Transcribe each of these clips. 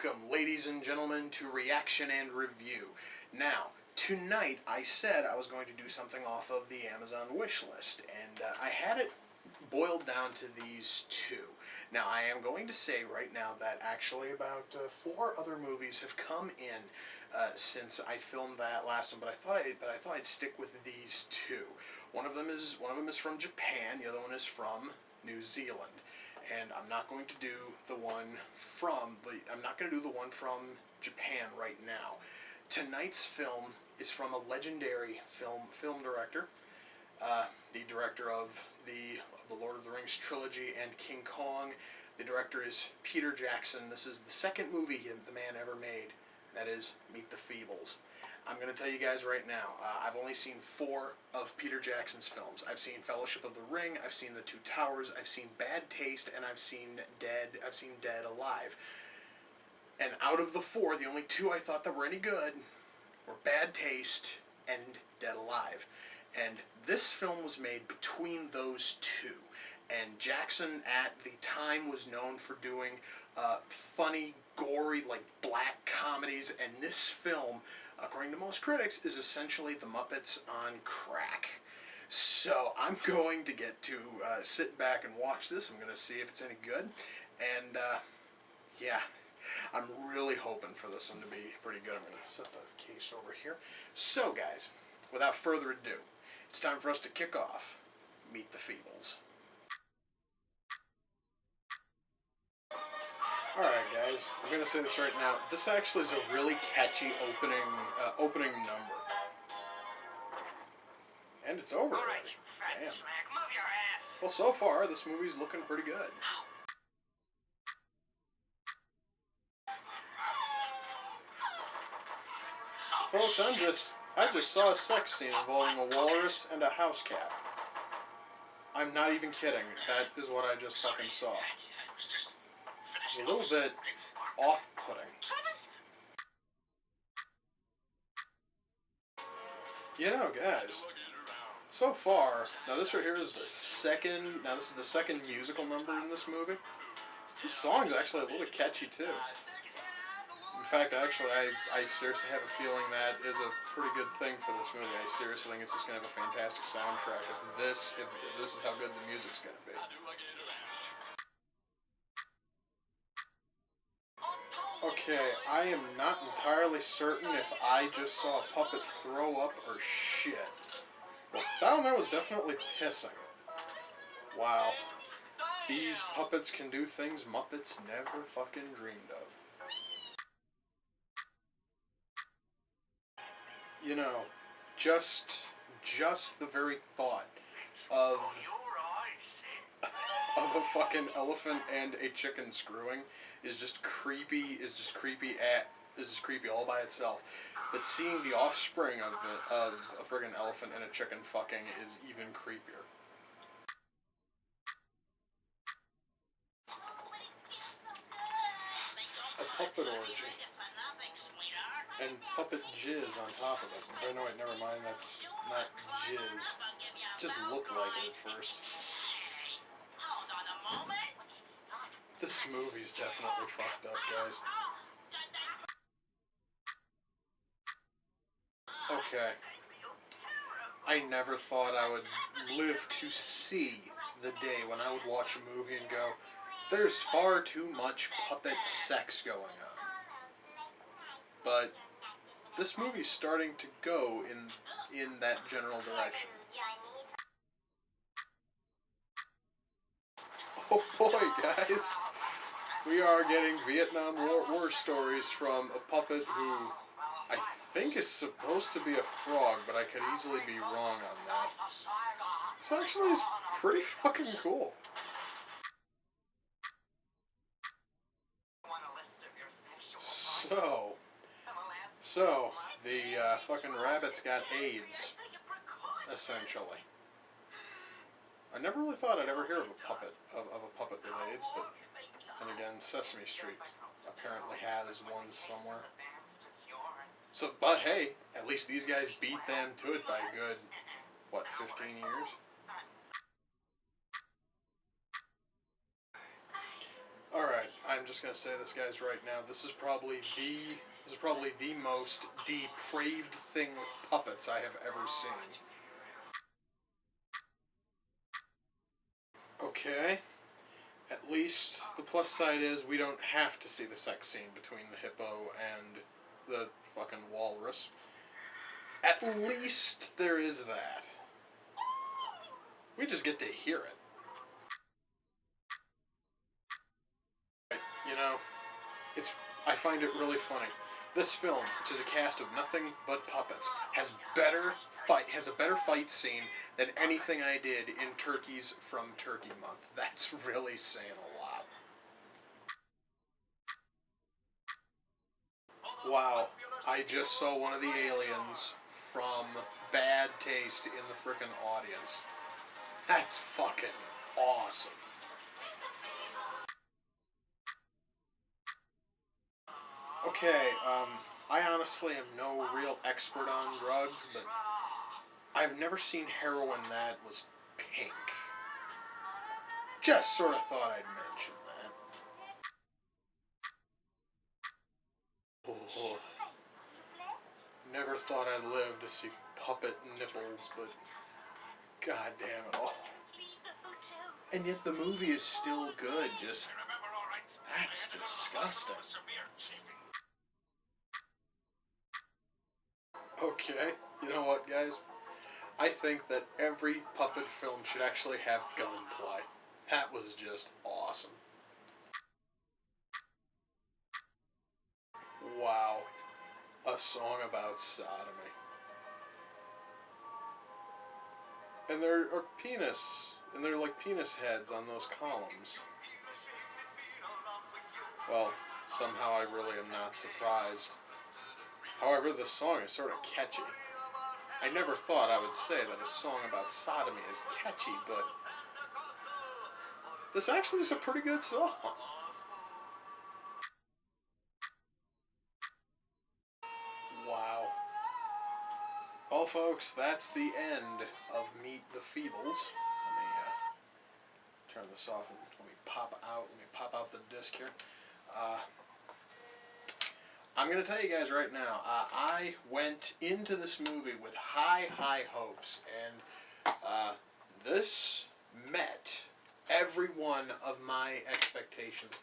Welcome, ladies and gentlemen, to Reaction and Review. Now, tonight I said I was going to do something off of the Amazon wish list, and I had it boiled down to these two. Now, I am going to say right now that actually about 4 other movies have come in since I filmed that last one, but I thought I'd stick with these two. One of them is from Japan. The other one is from New Zealand. And I'm not going to do the one from Japan right now. Tonight's film is from a legendary film director, the director of the Lord of the Rings trilogy and King Kong. The director is Peter Jackson. This is the second movie the man ever made. That is Meet the Feebles. I'm going to tell you guys right now, I've only seen 4 of Peter Jackson's films. I've seen Fellowship of the Ring, I've seen The Two Towers, I've seen Bad Taste, and I've seen Dead Alive. And out of the 4, the only 2 I thought that were any good were Bad Taste and Dead Alive. And this film was made between those 2. And Jackson at the time was known for doing funny, gory, like black comedies, and this film, according to most critics, is essentially The Muppets on crack. So I'm going to get to sit back and watch this. I'm going to see if it's any good. And yeah, I'm really hoping for this one to be pretty good. I'm going to set the case over here. So guys, without further ado, it's time for us to kick off Meet the Feebles. Alright guys, I'm going to say this right now. This actually is a really catchy opening number. And it's over already. Alright, you fat smack, move your ass. Well, so far, this movie's looking pretty good. Folks, I just saw a sex scene involving a walrus and a house cat. I'm not even kidding. That is what I just fucking saw. It's a little bit off-putting. You know, guys, so far, now this right here is the second musical number in this movie. This song's actually a little bit catchy too. In fact, actually, I seriously have a feeling that is a pretty good thing for this movie. I seriously think it's just going to have a fantastic soundtrack if this is how good the music's going to be. Okay, I am not entirely certain if I just saw a puppet throw up or shit. Well, down there was definitely pissing. Wow. These puppets can do things Muppets never fucking dreamed of. You know, just the very thought of a fucking elephant and a chicken screwing is just creepy all by itself. But seeing the offspring of a friggin' elephant and a chicken fucking is even creepier. A puppet orgy. And puppet jizz on top of it. Oh no, wait, never mind, that's not jizz. It just looked like it at first. This movie's definitely fucked up, guys. Okay. I never thought I would live to see the day when I would watch a movie and go, there's far too much puppet sex going on. But this movie's starting to go in that general direction. Oh boy, guys. We are getting Vietnam War stories from a puppet who I think is supposed to be a frog, but I could easily be wrong on that. This actually is pretty fucking cool. So the fucking rabbit's got AIDS, essentially. I never really thought I'd ever hear of a puppet with AIDS, but then again, Sesame Street apparently has one somewhere. So, but hey, at least these guys beat them to it by a good, what, 15 years? Alright, I'm just gonna say this, guys, right now. This is probably the most depraved thing with puppets I have ever seen. Okay. At least the plus side is we don't have to see the sex scene between the hippo and the fucking walrus. At least there is that. We just get to hear it. You know, I find it really funny. This film, which is a cast of nothing but puppets, has a better fight scene than anything I did in Turkeys from Turkey Month. That's really saying a lot. Wow, I just saw one of the aliens from Bad Taste in the frickin' audience. That's fucking awesome. Okay, I honestly am no real expert on drugs, but I've never seen heroin that was pink. Just sort of thought I'd mention that. Oh, never thought I'd live to see puppet nipples, but god damn it all. And yet the movie is still good, just... That's disgusting. Okay, you know what, guys? I think that every puppet film should actually have gunplay. That was just awesome. Wow. A song about sodomy. And there are and they're like penis heads on those columns. Well, somehow I really am not surprised. However, this song is sort of catchy. I never thought I would say that a song about sodomy is catchy, but this actually is a pretty good song. Wow. Well, folks, that's the end of Meet the Feebles. Let me turn this off and let me pop out the disc here. I'm going to tell you guys right now, I went into this movie with high hopes, and this met every one of my expectations.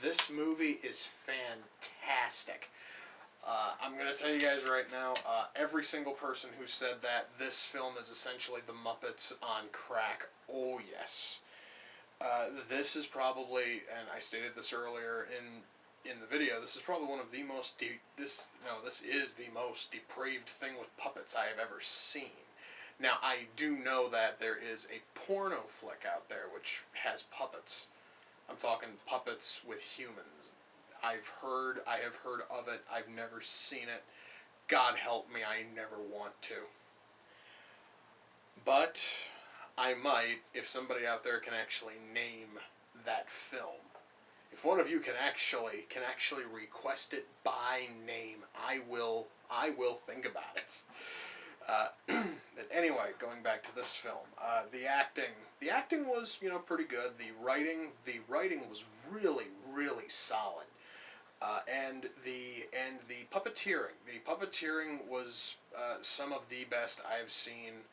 This movie is fantastic. I'm going to tell you guys right now, every single person who said that this film is essentially the Muppets on crack, oh yes. This is probably, and I stated this earlier in the video, this is probably one of the most this is the most depraved thing with puppets I have ever seen. Now, I do know that there is a porno flick out there which has puppets. I'm talking puppets with humans. I have heard of it. I've never seen it. God help me, I never want to. But I might, if somebody out there can actually name that film. If one of you can actually request it by name, I will think about it. But anyway, going back to this film, the acting was pretty good. The writing was really solid, and the puppeteering was some of the best I've seen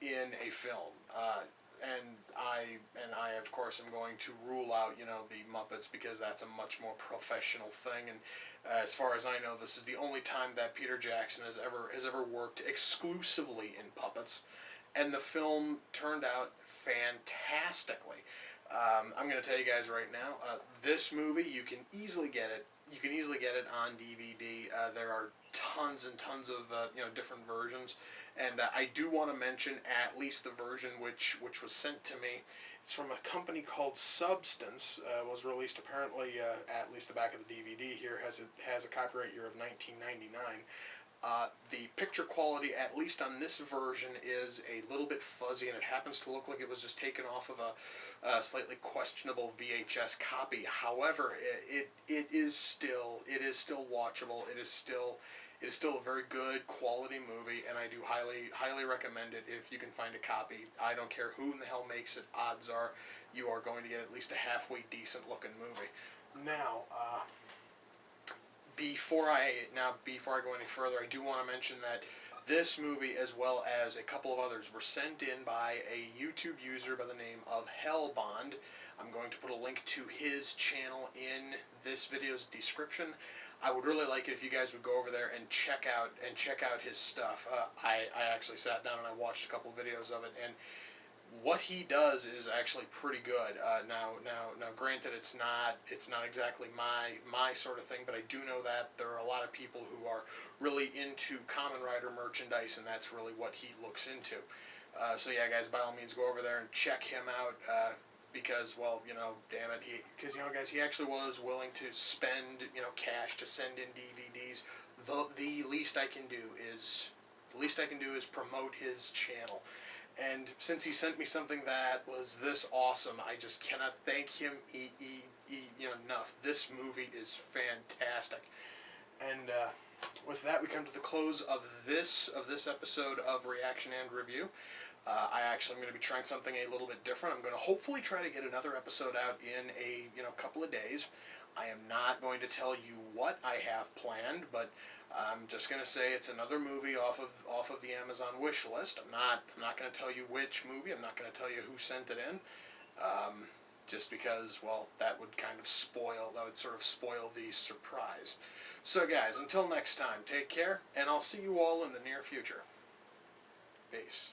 in a film. And I of course am going to rule out the Muppets because that's a much more professional thing, and as far as I know, this is the only time that Peter Jackson has ever worked exclusively in puppets, and the film turned out fantastically. I'm going to tell you guys right now, this movie you can easily get it. You can easily get it on DVD. There are tons and tons of different versions. And I do want to mention at least the version which was sent to me. It's from a company called Substance. Was released apparently, at least the back of the DVD here has a copyright year of 1999. The picture quality, at least on this version, is a little bit fuzzy, and it happens to look like it was just taken off of a slightly questionable VHS copy. However, it is still watchable. It is still a very good quality movie, and I do highly recommend it if you can find a copy. I don't care who in the hell makes it. Odds are you are going to get at least a halfway decent looking movie. Now, before I go any further, I do want to mention that this movie, as well as a couple of others, were sent in by a YouTube user by the name of Hellbond. I'm going to put a link to his channel in this video's description. I would really like it if you guys would go over there and check out his stuff. I actually sat down and I watched a couple of videos of it, and what he does is actually pretty good. Now, granted, it's not exactly my sort of thing, but I do know that there are a lot of people who are really into Kamen Rider merchandise, and that's really what he looks into. So yeah, guys, by all means, go over there and check him out. Because, well, damn it, guys, he actually was willing to spend, cash to send in DVDs. The least I can do is promote his channel. And since he sent me something that was this awesome, I just cannot thank him enough. This movie is fantastic. And with that, we come to the close of this episode of Reaction and Review. I actually am going to be trying something a little bit different. I'm going to hopefully try to get another episode out in a couple of days. I am not going to tell you what I have planned, but I'm just going to say it's another movie off of the Amazon wish list. I'm not going to tell you which movie. I'm not going to tell you who sent it in, just because, well, that would sort of spoil the surprise. So, guys, until next time, take care, and I'll see you all in the near future. Peace.